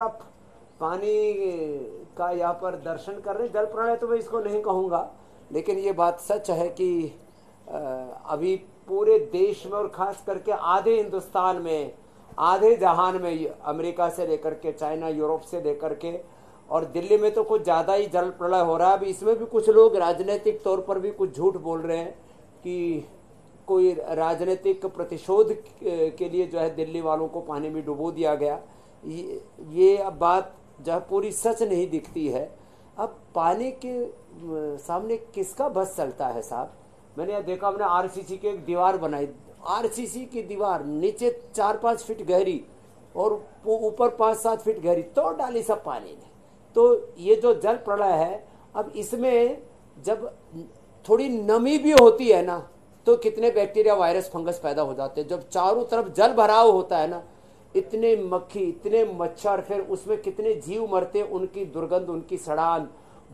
आप पानी का यहाँ पर दर्शन कर रहे हैं। जल प्रलय तो मैं इसको नहीं कहूँगा, लेकिन ये बात सच है कि अभी पूरे देश में और खास करके आधे हिंदुस्तान में, आधे जहान में, अमेरिका से लेकर के चाइना, यूरोप से लेकर के, और दिल्ली में तो कुछ ज़्यादा ही जल प्रलय हो रहा है। अभी इसमें भी कुछ लोग राजनीतिक तौर पर भी कुछ झूठ बोल रहे हैं कि कोई राजनीतिक प्रतिशोध के लिए जो है दिल्ली वालों को पानी में डुबो दिया गया। ये अब बात जब पूरी सच नहीं दिखती है। अब पानी के सामने किसका बस चलता है साहब। मैंने यह देखा, हमने आरसीसी की एक दीवार बनाई, आरसीसी की दीवार नीचे 4-5 फीट गहरी और ऊपर 5-7 फीट गहरी, तो डाली सब पानी ने। तो ये जो जल प्रलय है, अब इसमें जब थोड़ी नमी भी होती है ना, तो कितने बैक्टीरिया, वायरस, फंगस पैदा हो जाते हैं। जब चारों तरफ जल भराव होता है ना, इतने मक्खी, इतने मच्छर, फिर उसमें कितने जीव मरते, उनकी दुर्गंध, उनकी सड़ान,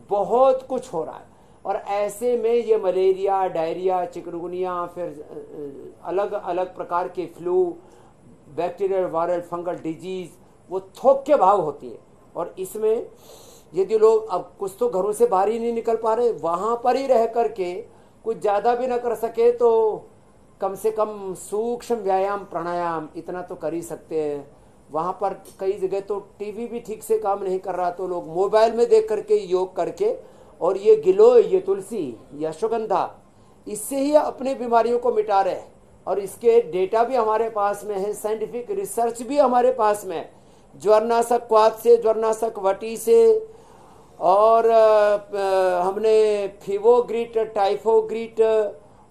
बहुत कुछ हो रहा है। और ऐसे में ये मलेरिया, डायरिया, चिकनगुनिया, फिर अलग अलग प्रकार के flu, bacterial, viral, fungal disease, वो थोक के भाव होती है। और इसमें यदि लोग अब कुछ तो घरों से बाहर ही नहीं निकल पा रहे, वहां पर ही रह करके कुछ ज़्यादा भी ना कर सके तो कम से कम सूक्ष्म व्यायाम, प्राणायाम इतना तो कर ही सकते हैं। वहाँ पर कई जगह तो टीवी भी ठीक से काम नहीं कर रहा, तो लोग मोबाइल में देख करके योग करके, और ये गिलोय, ये तुलसी, ये अश्वगंधा, इससे ही अपने बीमारियों को मिटा रहे हैं। और इसके डेटा भी हमारे पास में है, साइंटिफिक रिसर्च भी हमारे पास में है। ज्वरनाशक क्वाथ से, ज्वरनाशक वटी से, और हमने फीवोग्रिट, टाइफोग्रिट,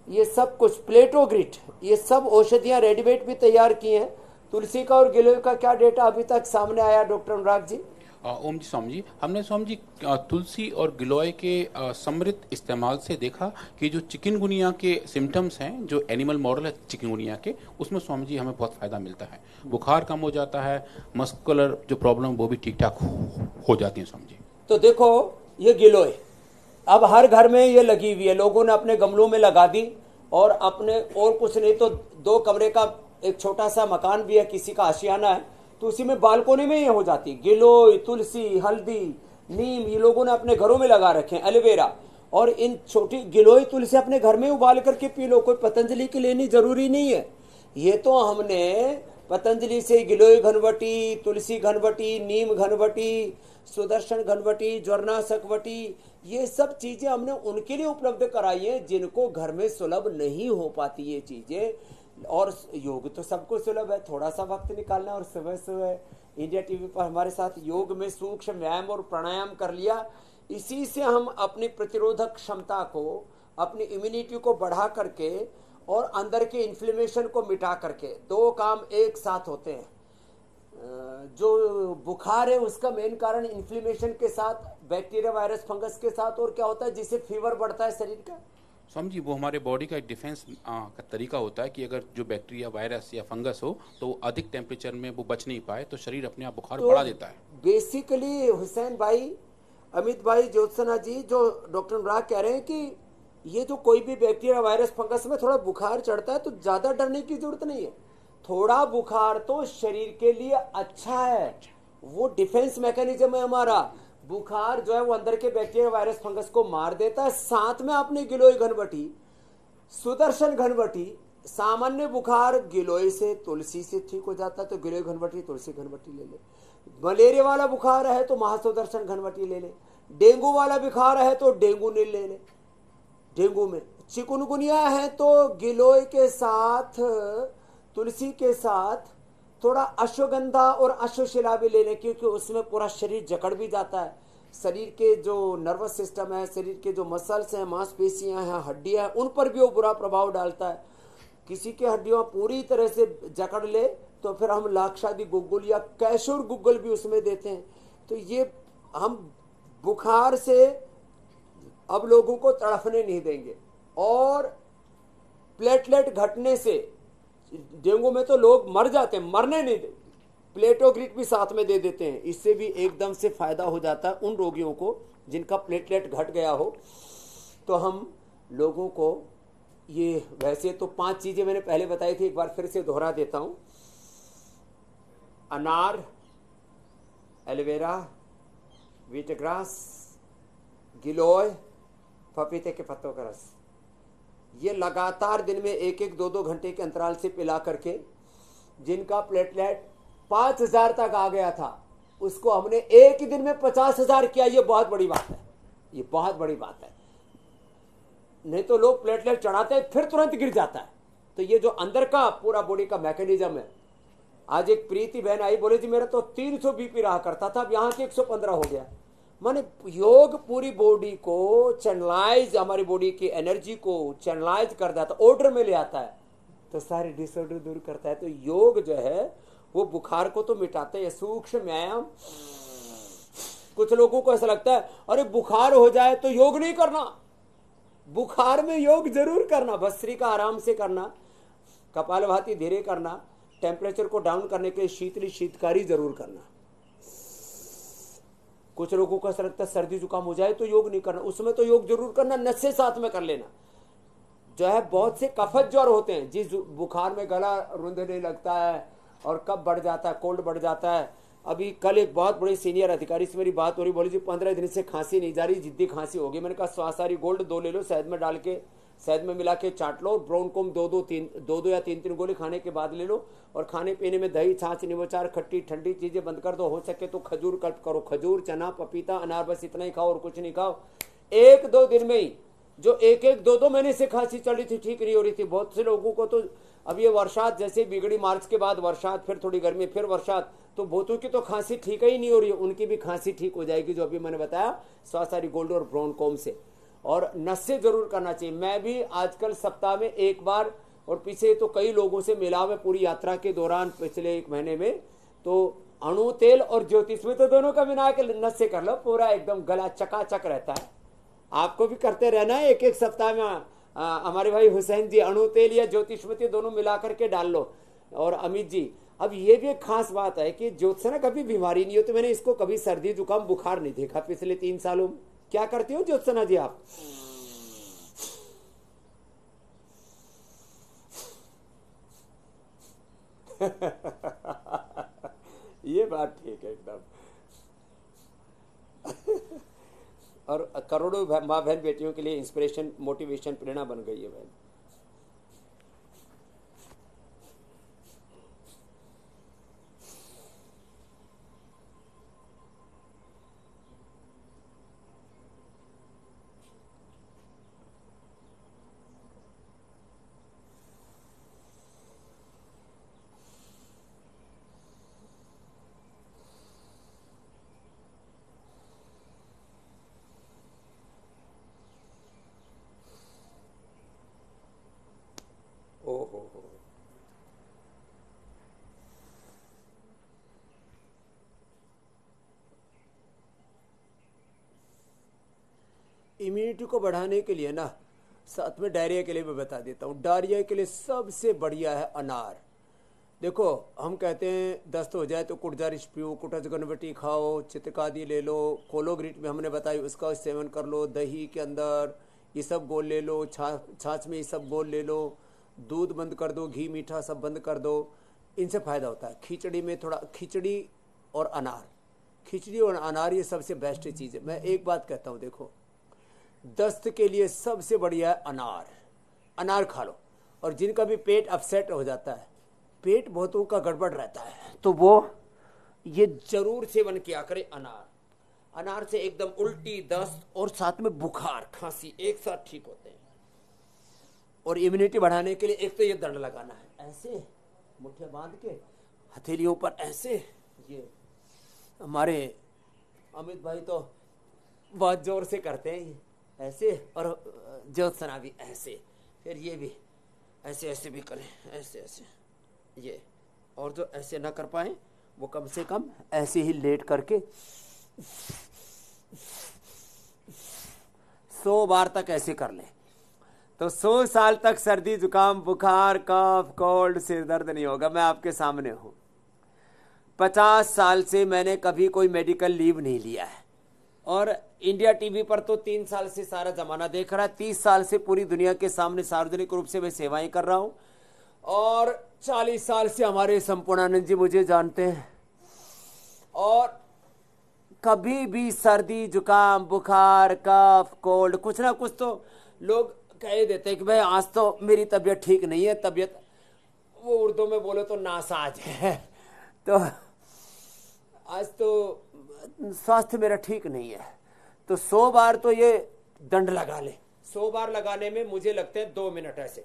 ये सब कुछ, प्लेटोग्रिट, ये सब औषधियाँ रेडीमेड भी तैयार की हैं। तुलसी का और गिलोय का क्या डेटा अभी तक सामने आया डॉक्टर अनुराग जी? ओम जी, स्वामी जी, हमने स्वामी जी तुलसी और गिलोय के समृद्ध इस्तेमाल से देखा कि जो चिकनगुनिया के सिम्टम्स हैं, जो एनिमल मॉडल है चिकनगुनिया के, उसमें स्वामी जी हमें बहुत फ़ायदा मिलता है। बुखार कम हो जाता है, मस्कुलर जो प्रॉब्लम वो भी ठीक ठाक हो जाती हैं स्वामी जी। तो देखो, ये गिलोय अब हर घर में ये लगी हुई है, लोगों ने अपने गमलों में लगा दी। और अपने, और कुछ नहीं तो 2 कमरे का एक छोटा सा मकान भी है, किसी का आशियाना है, तो उसी में बालकोनी में ये हो जाती। गिलोय, तुलसी, हल्दी, नीम, ये लोगों ने अपने घरों में लगा रखे हैं, एलोवेरा। और इन छोटी गिलोय, तुलसी अपने घर में उबाल करके पी लो, कोई पतंजलि की लेनी जरूरी नहीं है। ये तो हमने पतंजलि से गिलोय घनवटी, तुलसी घनवटी, नीम घनवटी, सुदर्शन घनवटी, ज्वरनाशक वटी, ये सब चीजें हमने उनके लिए उपलब्ध कराई है जिनको घर में सुलभ नहीं हो पाती ये चीजें। और योग तो सबको सुलभ है, थोड़ा सा वक्त निकालना और सुबह सुबह इंडिया टीवी पर हमारे साथ योग में सूक्ष्म व्यायाम और प्राणायाम कर लिया। इसी से हम अपनी प्रतिरोधक क्षमता को, अपनी इम्यूनिटी को बढ़ा करके और अंदर के इन्फ्लेमेशन को मिटा करके, 2 काम एक साथ होते हैं। जो बुखार है उसका मेन कारण इन्फ्लेमेशन के साथ, बैक्टीरिया, वायरस, फंगस के साथ, और क्या होता है जिससे फीवर बढ़ता है शरीर का। स्वामी जी, वो हमारे बॉडी का एक डिफेंस का तरीका होता है कि अगर जो बैक्टीरिया, वायरस या फंगस हो तो अधिक टेम्परेचर में वो बच नहीं पाए, तो शरीर अपने आप बुखार तो बढ़ा देता है। बेसिकली हुसैन भाई, अमित भाई, ज्योत्सना जी, जो डॉक्टर अनुराग कह रहे हैं कि ये जो कोई भी बैक्टीरिया, वायरस, फंगस में थोड़ा बुखार चढ़ता है तो ज्यादा डरने की जरूरत नहीं है। थोड़ा बुखार तो शरीर के लिए अच्छा है, वो डिफेंस मैकेनिज्म है हमारा। बुखार जो है वो अंदर के बैक्टीरिया, वायरस, फंगस को मार देता है। साथ में आपने गिलोय घनवटी, सुदर्शन घनवटी, सामान्य बुखार गिलोय से, तुलसी से ठीक हो जाता है, तो गिलोय घनवटी, तुलसी घनवटी ले ले। मलेरिया वाला बुखार है तो महासुदर्शन घनवटी ले ले। डेंगू वाला बुखार है तो डेंगू नील ले ले। डेंगू में चिकुनगुनिया है तो गिलोय के साथ, तुलसी के साथ थोड़ा अश्वगंधा और अश्वशिला भी लेने, क्योंकि उसमें पूरा शरीर जकड़ भी जाता है। शरीर के जो नर्वस सिस्टम है, शरीर के जो मसल्स हैं, मांसपेशियां हैं, हड्डियां हैं, उन पर भी वो बुरा प्रभाव डालता है। किसी की हड्डियां पूरी तरह से जकड़ ले तो फिर हम लाक्षादी गुग्गुल या कैशोर गुग्गुल भी उसमें देते हैं। तो ये हम बुखार से अब लोगों को तड़फने नहीं देंगे। और प्लेटलेट घटने से, डेंगू में तो लोग मर जाते हैं, मरने नहीं देंगे, प्लेटोग्रिट भी साथ में दे देते हैं। इससे भी एकदम से फायदा हो जाता है उन रोगियों को जिनका प्लेटलेट घट गया हो। तो हम लोगों को ये, वैसे तो 5 चीजें मैंने पहले बताई थी, एक बार फिर से दोहरा देता हूं। अनार, एलोवेरा, वीटग्रास, गिलोय, पपीते के पत्तों का रस, ये लगातार दिन में 1-1, 2-2 घंटे के अंतराल से पिला करके जिनका प्लेटलेट 5,000 तक आ गया था, उसको हमने एक ही दिन में 50,000 किया। ये बहुत बड़ी बात है, ये बहुत बड़ी बात है। नहीं तो लोग प्लेटलेट चढ़ाते हैं फिर तुरंत गिर जाता है। तो ये जो अंदर का पूरा बॉडी का मैकेनिज्म है। आज एक प्रीति बहन आई, बोले जी मेरा तो 300 बीपी रहा करता था, अब यहाँ से 115 हो गया। माने योग पूरी बॉडी को चैनलाइज, हमारी बॉडी की एनर्जी को चैनलाइज कर देता, ऑर्डर में ले आता है, तो सारे डिसऑर्डर दूर करता है। तो योग जो है वो बुखार को तो मिटाते हैं, सूक्ष्म व्यायाम। कुछ लोगों को ऐसा लगता है अरे बुखार हो जाए तो योग नहीं करना, बुखार में योग जरूर करना, भस्त्रिका आराम से करना, कपालभाति धीरे करना, टेम्परेचर को डाउन करने के लिए शीतली शीतकारी जरूर करना। कुछ लोगों को ऐसा लगता है सर्दी जुकाम हो जाए तो योग नहीं करना, उसमें तो योग जरूर करना, नशे साथ में कर लेना। जो है बहुत से कफत ज्वर होते हैं, जिस बुखार में गला रुंधने लगता है और कब बढ़ जाता है, कोल्ड बढ़ जाता है। अभी कल एक बहुत बड़े सीनियर अधिकारी से मेरी बात हो रही, बोली जी 15 दिन से खांसी नहीं जा रही, जिद्दी खांसी होगी। मैंने कहा स्वासारी गोल्ड 2 ले लो, शहद में डाल के, शहद में मिला के चाट लो, ब्राउन कोम 2-2 या 3-3 गोली खाने के बाद ले लो। और खाने पीने में दही, छाछ, नींबू चार, खट्टी ठंडी चीजें बंद कर दो। हो सके तो खजूर कल्प करो, खजूर, चना, पपीता, अनार, बस इतना ही खाओ और कुछ नहीं खाओ। 1-2 दिन में ही जो 1-1, 2-2 महीने से खांसी चल रही थी, ठीक नहीं हो रही थी। बहुत से लोगों को तो अब ये वर्षात जैसे बिगड़ी, मार्च के बाद वर्षात, फिर थोड़ी गर्मी, फिर वर्षात, तो बहुतों की तो खांसी ठीक ही नहीं हो रही है। उनकी भी खांसी ठीक हो जाएगी, जो अभी मैंने बताया स्वासारी गोल्ड और ब्राउन कोम से। और नशे जरूर करना चाहिए। मैं भी आजकल सप्ताह में 1 बार, और पीछे तो कई लोगों से मिला मैं पूरी यात्रा के दौरान पिछले 1 महीने में, तो अणु तेल और ज्योतिष में तो दोनों का मिला के नशे कर लो, पूरा एकदम गला चकाचक रहता है। आपको भी करते रहना है, 1-1 सप्ताह में। हमारे भाई हुसैन जी अणु तेल या ज्योतिषमती दोनों मिला करके डाल लो। और अमित जी, अब ये भी एक खास बात है कि ज्योत्सना कभी बीमारी नहीं होती। मैंने इसको कभी सर्दी जुकाम बुखार नहीं देखा पिछले 3 सालों में। क्या करती हो ज्योत्सना जी आप? ये बात ठीक है एकदम। और करोड़ों माँ बहन बेटियों के लिए इंस्पिरेशन, मोटिवेशन, प्रेरणा बन गई है बहन। ओहो हो, इम्यूनिटी को बढ़ाने के लिए ना, साथ में डायरिया के लिए मैं बता देता हूँ। डायरिया के लिए सबसे बढ़िया है अनार। देखो हम कहते हैं दस्त हो जाए तो कुटजारिश पियो, कुटज गनबटी खाओ, चितकादी ले लो, कोलोग्रीट में हमने बताई उसका सेवन कर लो, दही के अंदर ये सब गोल ले लो, छाछ में ये सब गोल ले लो, दूध बंद कर दो, घी मीठा सब बंद कर दो, इनसे फायदा होता है। खिचड़ी में थोड़ा, खिचड़ी और अनार, खिचड़ी और अनार ये सबसे बेस्ट चीज़ है। मैं एक बात कहता हूँ, देखो दस्त के लिए सबसे बढ़िया है अनार। अनार खा लो। और जिनका भी पेट अपसेट हो जाता है, पेट बहुतों का गड़बड़ रहता है, तो वो ये जरूर सेवन किया करे अनार। अनार से एकदम उल्टी, दस्त और साथ में बुखार, खांसी एक साथ ठीक होते हैं। और इम्यूनिटी बढ़ाने के लिए एक तो ये दंड लगाना है, ऐसे मुट्ठियां बांध के हथेलियों पर ऐसे। ये हमारे अमित भाई तो बहुत जोर से करते हैं, ये ऐसे, और ज्योत्सना भी ऐसे, फिर ये भी ऐसे ऐसे भी करें, ऐसे ऐसे ये। और जो ऐसे ना कर पाए वो कम से कम ऐसे ही लेट करके 100 बार तक ऐसे कर लें, तो 100 साल तक सर्दी जुकाम बुखार कफ कोल्ड सिर दर्द नहीं होगा। मैं आपके सामने हूं, 50 साल से मैंने कभी कोई मेडिकल लीव नहीं लिया है। और इंडिया टीवी पर तो 3 साल से सारा जमाना देख रहा है, 30 साल से पूरी दुनिया के सामने सार्वजनिक रूप से मैं सेवाएं कर रहा हूं। और 40 साल से हमारे संपूर्णानंद जी मुझे जानते हैं। और कभी भी सर्दी जुकाम बुखार कफ कोल्ड कुछ ना कुछ तो लोग कह देते हैं कि भाई आज तो मेरी तबीयत ठीक नहीं है, तबीयत वो उर्दू में बोले तो नासाज है, तो आज तो स्वास्थ्य मेरा ठीक नहीं है। तो 100 बार तो ये दंड लगा ले। 100 बार लगाने में मुझे लगते हैं 2 मिनट ऐसे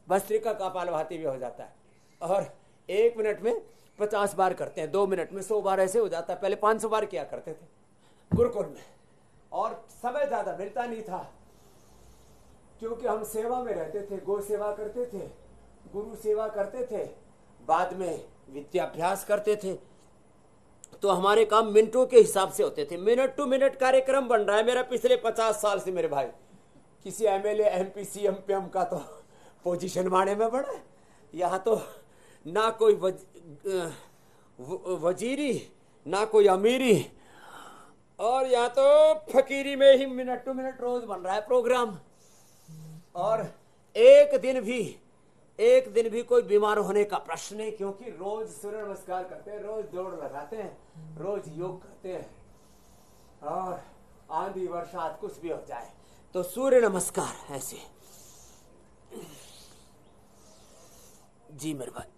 भस्त्रिका कपालभाति भी हो जाता है। और 1 मिनट में 50 बार करते हैं, 2 मिनट में 100 बार ऐसे हो जाता है। पहले 500 बार किया करते थे गुरुकुल में, और समय ज्यादा मिलता नहीं था क्योंकि हम सेवा में रहते थे, गो सेवा करते थे, गुरु सेवा करते थे, बाद में विद्याभ्यास करते थे। तो हमारे काम मिनटों के हिसाब से होते थे। मिनट टू मिनट कार्यक्रम बन रहा है मेरा पिछले 50 साल से मेरे भाई। किसी एमएलए एमपी सीएम पीएम का तो पोजीशन माने में पड़ा है, यहाँ तो ना कोई वजीरी ना कोई अमीरी, और यहाँ तो फकीरी में ही मिनट टू मिनट रोज बन रहा है प्रोग्राम। और एक दिन भी कोई बीमार होने का प्रश्न नहीं, क्योंकि रोज सूर्य नमस्कार करते हैं, रोज दौड़ लगाते हैं, रोज योग करते हैं। और आंधी बरसात कुछ भी हो जाए तो सूर्य नमस्कार ऐसे। जी मेरे भाई।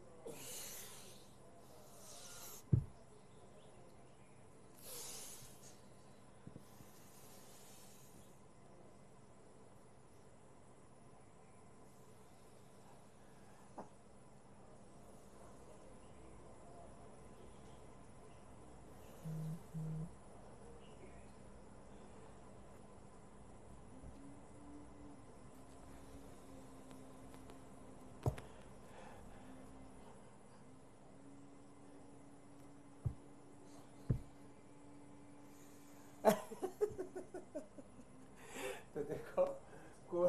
तो देखो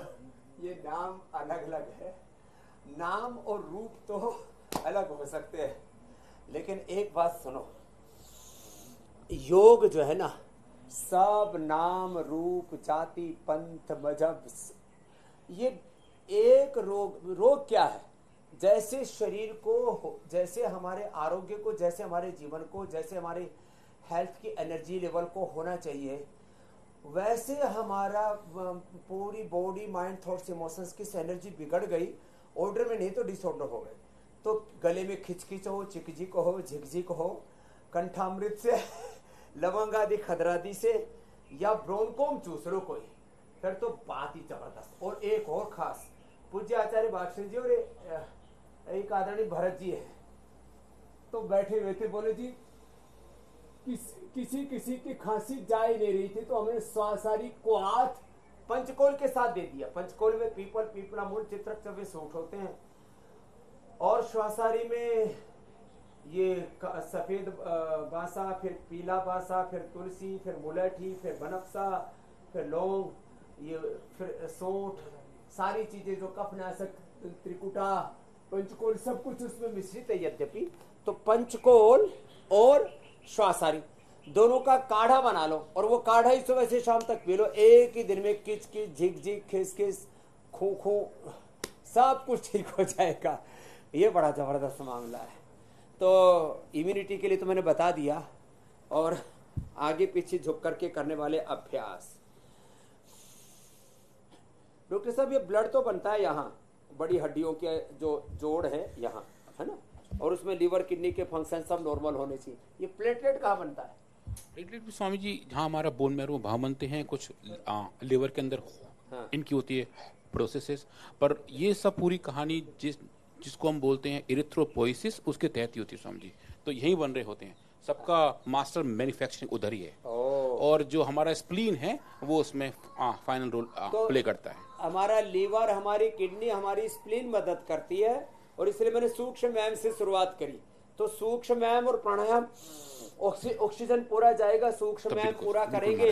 ये नाम अलग अलग है, नाम और रूप तो अलग हो सकते हैं, लेकिन एक बात सुनो, योग जो है ना, सब नाम रूप जाति पंथ मजहब, ये एक रोग क्या है, जैसे शरीर को, जैसे हमारे आरोग्य को, जैसे हमारे जीवन को, जैसे हमारे हेल्थ की एनर्जी लेवल को होना चाहिए, वैसे हमारा पूरी बॉडी माइंड थॉट्स इमोशंस की एनर्जी बिगड़ गई, ऑर्डर में नहीं तो डिसऑर्डर हो गए। तो गले में खिचखिच हो, चिकझिक हो, झिकझिक हो, कंठामृत से लवंग आदि खदरादि से, या ब्रोनकोम चूस लो कोई, फिर तो बात ही जबरदस्त। और एक और खास, पूज्य आचार्य बादशाह जी और एक आदरणीय भरत जी है, तो बैठे हुए थे, बोले जी किसी की खांसी जा ही नहीं रही थी, तो हमने स्वासारी को हाथ पंचकोल के साथ दे दिया। पंचकोल में पीपल, पीपला मूल, चित्रक चवे सूट होते हैं, और श्वासारी में ये सफेद बासा, फिर पीला बासा, फिर तुलसी, फिर मुलठी, फिर बनफसा, फिर लौंग, ये फिर सौंठ, सारी चीजें जो कफनाशक, त्रिकुटा, पंचकोल, सब कुछ उसमें मिश्रित है। यद्यपि तो पंचकोल और श्वासारी दोनों का काढ़ा बना लो, और वो काढ़ा ही सुबह से शाम तक पी लो। एक ही दिन में किच किच झिक झिक खिस खिस खू खू सब कुछ ठीक हो जाएगा। ये बड़ा जबरदस्त मामला है। तो इम्यूनिटी के लिए तो मैंने बता दिया, और आगे पीछे झुक करके करने वाले अभ्यास। डॉक्टर साहब ये ब्लड तो बनता है यहाँ बड़ी हड्डियों के जो जोड़ है यहाँ, है ना, और उसमें लीवर किडनी के फंक्शन सब नॉर्मल होने चाहिए। ये प्लेटलेट कहाँ बनता है? प्लेटलेट भी स्वामी जी जहाँ हमारा बोन मैरो भाव बनते हैं, कुछ लिवर के अंदर इनकी होती है प्रोसेसेस, पर ये सब पूरी कहानी जिसको हम बोलते हैं इरिथ्रोपोइसिस, उसके तहत ही होती है स्वामी जी। तो यही बन रहे होते हैं, सबका मास्टर मैन्युफैक्चरिंग उधर ही है, और जो हमारा स्प्लीन है वो उसमें फाइनल रोल प्ले करता है। हमारा लीवर, हमारी किडनी, हमारी स्प्लीन मदद करती है, और इसलिए मैंने सूक्ष्म व्यायाम से शुरुआत करी। तो सूक्ष्म व्यायाम और प्राणायाम, ऑक्सीजन पूरा जाएगा, सूक्ष्म व्यायाम पूरा करेंगे,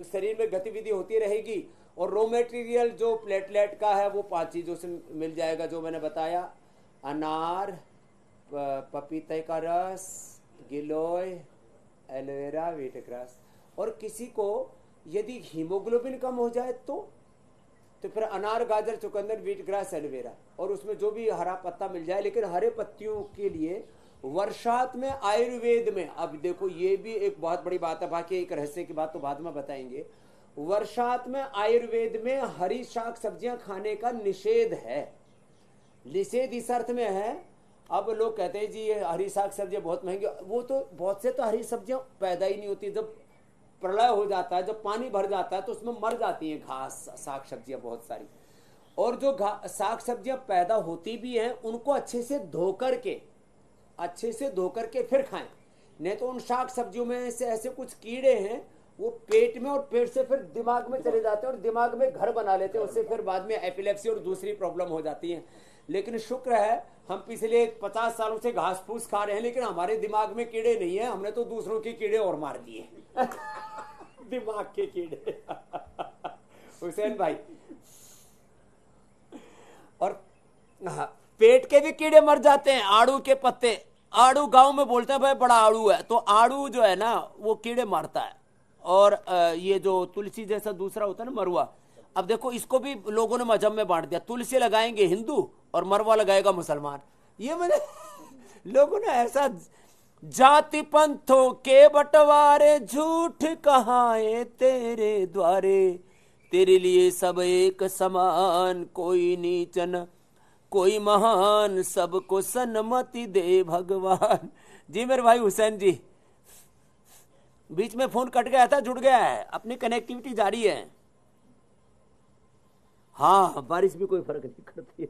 शरीर में गतिविधि होती रहेगी, और रॉ मटेरियल जो प्लेटलेट का है वो 5 चीजों से मिल जाएगा जो मैंने बताया, अनार, पपीते का रस, गिलोय, एलोवेरा, व्हीट ग्रास। और किसी को यदि हीमोग्लोबिन कम हो जाए तो फिर अनार, गाजर, चुकंदर, व्हीट ग्रास, एलोवेरा, और उसमें जो भी हरा पत्ता मिल जाए। लेकिन हरे पत्तियों के लिए वर्षात में आयुर्वेद में, अब देखो ये भी एक बहुत बड़ी बात है, बाकी एक रहस्य की बात तो बाद में बताएंगे। वर्षात में आयुर्वेद में हरी शाक सब्जियां खाने का निषेध है। निषेध इस अर्थ में है, अब लोग कहते हैं जी ये हरी साग सब्जियां बहुत महंगी, वो तो बहुत से तो हरी सब्जियां पैदा ही नहीं होती। जब प्रलय हो जाता है, जब पानी भर जाता है तो उसमें मर जाती हैं घास साग सब्जियां बहुत सारी। और जो साग सब्जियां पैदा होती भी हैं उनको अच्छे से धो करके फिर खाएं, नहीं तो उन साग सब्जियों में से ऐसे कुछ कीड़े हैं वो पेट में और पेट से फिर दिमाग में चले जाते हैं और दिमाग में घर बना लेते हैं, उससे फिर बाद में एपिलेप्सी और दूसरी प्रॉब्लम हो जाती है। लेकिन शुक्र है हम पिछले 50 सालों से घास फूस खा रहे हैं, लेकिन हमारे दिमाग में कीड़े नहीं है, हमने तो दूसरों के कीड़े और मार दिए दिमाग के कीड़े हुसैन भाई। और पेट के भी कीड़े मर जाते हैं, आड़ू के पत्ते, आड़ू गांव में बोलते हैं भाई बड़ा आड़ू है, तो आड़ू जो है ना वो कीड़े मारता है। और ये जो तुलसी जैसा दूसरा होता है ना मरुआ, अब देखो इसको भी लोगों ने मजहब में बांट दिया, तुलसी लगाएंगे हिंदू और मरवा लगाएगा मुसलमान। ये मैंने लोगों ने ऐसा, जाति पंथों के बंटवारे झूठ कहाए तेरे द्वारे, तेरे लिए सब एक समान, कोई नीचन कोई महान, सबको सन्मति दे भगवान। जी मेरे भाई हुसैन जी, बीच में फोन कट गया था, जुड़ गया है, अपनी कनेक्टिविटी जारी है। हाँ बारिश भी कोई फर्क नहीं करती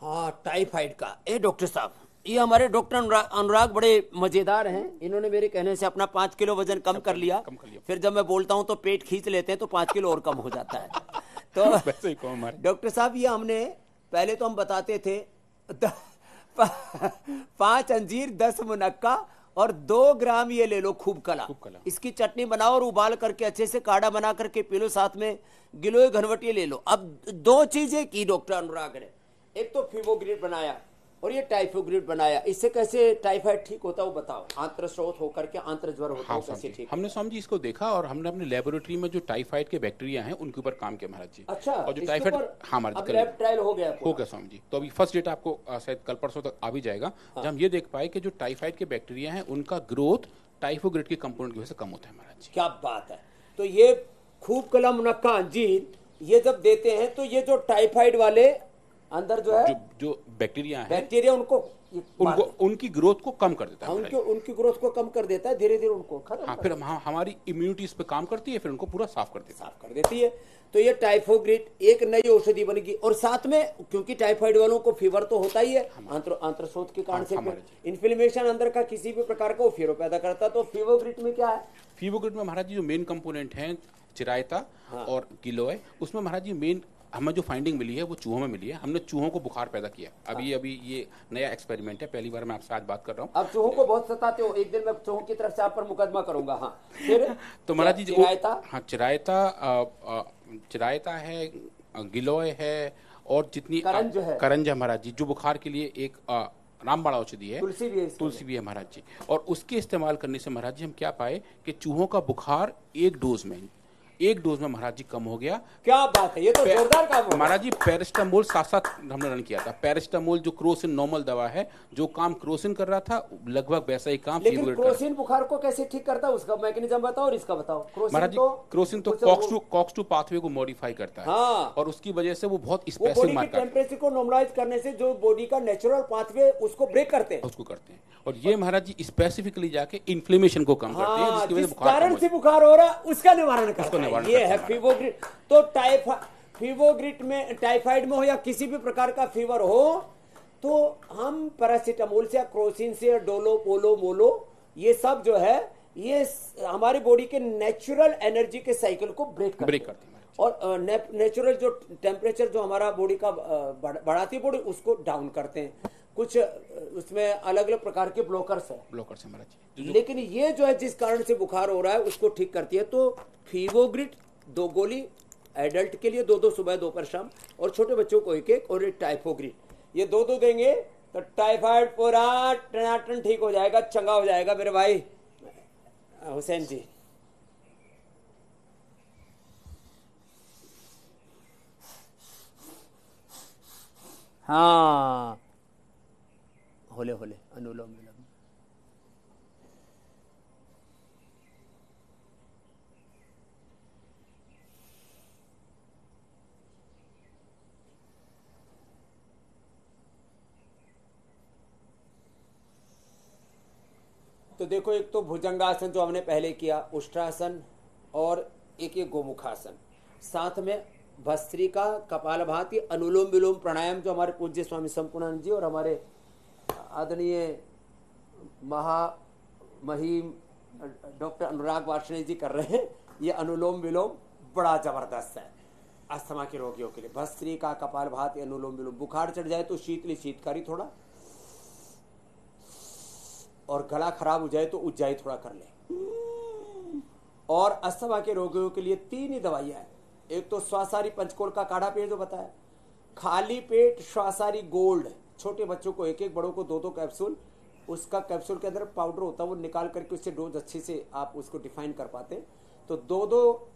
हाँ टाइफाइड का, ए डॉक्टर साहब, ये हमारे डॉक्टर अनुराग बड़े मजेदार हैं, इन्होंने मेरे कहने से अपना 5 किलो वजन कम कर लिया। फिर जब मैं बोलता हूं तो पेट खींच लेते हैं तो 5 किलो और कम हो जाता है। तो डॉक्टर साहब ये हमने पहले तो हम बताते थे 5 अंजीर 10 मुनक्का और 2 ग्राम ये ले लो खूब कला, इसकी चटनी बनाओ और उबाल करके अच्छे से काढ़ा बना करके पी लो, साथ में गिलोय घनवटी ले लो। अब 2 चीजें की डॉक्टर अनुराग ने, एक तो फीवोग्रिड बनाया और ये टाइफोग्रिड बनाया। इससे कैसे टाइफाइड ठीक होता है वो बताओ, आंत्र स्रोत होकर के आंत्र ज्वर होता है कैसे ठीक? हमने स्वामी जी इसको देखा और हमने अपने लेबोरेटरी में जो टाइफाइड के बैक्टीरिया हैं उनके ऊपर काम किया महाराज जी। अच्छा, और जो टाइफाइड हमारे लैब ट्रायल हो गया स्वामी जी, तो अभी फर्स्ट डेटा आपको शायद कल परसों तक आ भी जाएगा, जब हम ये देख पाए कि जो टाइफाइड के बैक्टीरिया हैं उनका ग्रोथ टाइफोग्रिड के कंपोनेंट की वजह से कम होता है महाराज जी। क्या बात है। तो ये खूब कला मुनक्का अंजीर ये जब देते हैं तो ये जो टाइफाइड वाले अंदर जो है जो बैक्टीरिया उनको उनकी ग्रोथ को कम कर देता है, उनकी ग्रोथ को कम कर देता है, धीरे धीरे उनको खत्म। फिर हमारी इम्यूनिटी इस पे काम करती है, फिर उनको पूरा साफ कर देती है। तो ये टाइफोग्रिड एक नई औषधि बनेगी। और साथ में क्योंकि टाइफाइड वालों को फीवर तो होता ही है आंत्र स्रोत के कारण से, इन्फ्लेमेशन अंदर का किसी भी प्रकार का वो फीवर पैदा करता है। तो फीवोग्रिड में क्या है? फीवोग्रिड में महाराज जी जो मेन कंपोनेंट है चिरायता और गिलोय, उसमें महाराज जी मेन हमें जो फाइंडिंग मिली है वो चूहों में मिली है। हमने चूहों को बुखार पैदा किया, अभी ये नया एक्सपेरिमेंट है, पहली बार मैं आपसे आज बात कर रहा हूँ। अब चूहों को बहुत सताते हो, एक दिन मैं चूहों की तरफ से आप पर मुकदमा करूंगा। हाँ फिर तो महाराज जी चिरायता है, गिलोय है और जितनी करंज है महाराज जी, जो बुखार के लिए एक रामबाण औषधि है, तुलसी भी है महाराज जी। और उसके इस्तेमाल करने से महाराज जी हम क्या पाए कि चूहों का बुखार एक डोज में महाराज जी कम हो गया। क्या बात है, ये तो जोरदार काम है महाराज जी। पैरास्टामोल साथ हमने रन किया था। पैरास्टामोल जो क्रोसिन नॉर्मल दवा है, जो काम क्रोसिन कर रहा था लगभग वैसा ही काम लेकिन क्रोसिन बुखार को कैसे ठीक करता है, उसका मैकेनिज्म बताओ और इसका बताओ। क्रोसिन तो कॉक्स 2 पाथवे को मॉडिफाई करता है और उसकी वजह से वो बहुत स्पेसिफिक मार्कर टेम्परेचर को नॉर्मलाइज करने से जो बॉडी का नेचुरल पाथवे उसको ब्रेक करते हैं, और ये महाराज जी स्पेसिफिकली जाके इन्फ्लेमेशन को कम करते हैं, जिसकी वजह से कारण से बुखार हो रहा है उसका निवारण करते हैं। ये है फीवोग्रिड। तो फीवोग्रिड में टाइफाइड में हो या किसी भी प्रकार का फीवर हो तो हम पैरासीटामोल से या क्रोसिन से डोलो पोलो मोलो ये सब जो है ये हमारी बॉडी के नेचुरल एनर्जी के साइकिल को ब्रेक करते हैं और नेचुरल जो टेम्परेचर जो हमारा बॉडी का बढ़ाती बॉडी उसको डाउन करते हैं। कुछ उसमें अलग अलग प्रकार के ब्लॉकर्स है महाराज जी, लेकिन ये जो है जिस कारण से बुखार हो रहा है उसको ठीक करती है। तो फीवोग्रिड 2 गोली एडल्ट के लिए 2 सुबह 2 शाम और छोटे बच्चों को 1 और टाइफोग्रिड ये दो दो देंगे तो टाइफाइड पूरा टनाटन ठीक हो जाएगा, चंगा हो जाएगा मेरे भाई हुसैन जी। हाँ, होले होले अनुलोम विलोम। तो देखो, एक तो भुजंगासन जो हमने पहले किया, उष्ट्रासन, और एक ये गोमुखासन, साथ में भस्त्रिका, कपालभाति, अनुलोम विलोम प्राणायाम जो हमारे पूज्य स्वामी संपूर्णानंद जी और हमारे आदरणीय महामहिम डॉक्टर अनुराग वार्ष्णेय जी कर रहे हैं। ये अनुलोम विलोम बड़ा जबरदस्त है अस्थमा के रोगियों के लिए। भस्त्रिका, कपालभाति, अनुलोम विलोम। बुखार चढ़ जाए तो शीतकारी थोड़ा, और गला खराब हो जाए तो उज्जाई थोड़ा कर ले। और अस्थमा के रोगियों के लिए 3 ही दवाइयां हैं। एक तो श्वासारी पंचकोल का काढ़ा पेट जो बताया, खाली पेट श्वासारी गोल्ड, छोटे बच्चों को 1-1, बड़ों को 2-2 कैप्सूल। उसका कैप्सूल के अंदर पाउडर होता है, वो निकाल करके उससे डोज अच्छे से आप उसको डिफाइन कर पाते हैं। तो 2-2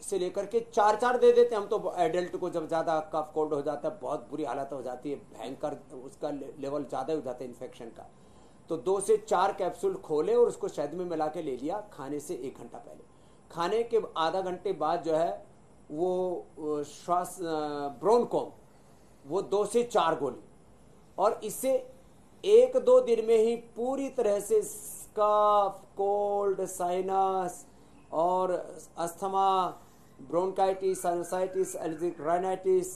से लेकर के 4-4 दे देते हैं हम तो एडल्ट को। जब ज़्यादा कफ कोल्ड हो जाता है, बहुत बुरी हालत हो जाती है, भयंकर उसका लेवल ज़्यादा हो जाता है इन्फेक्शन का, तो 2 से 4 कैप्सूल खोले और उसको शहद में मिला के ले लिया खाने से 1 घंटा पहले। खाने के आधा घंटे बाद जो है वो श्वास ब्रोनकोम, वो 2 से 4 गोली। और इससे 1-2 दिन में ही पूरी तरह से कफ, कोल्ड, साइनस और asthma, bronchitis, sinusitis, allergic rhinitis,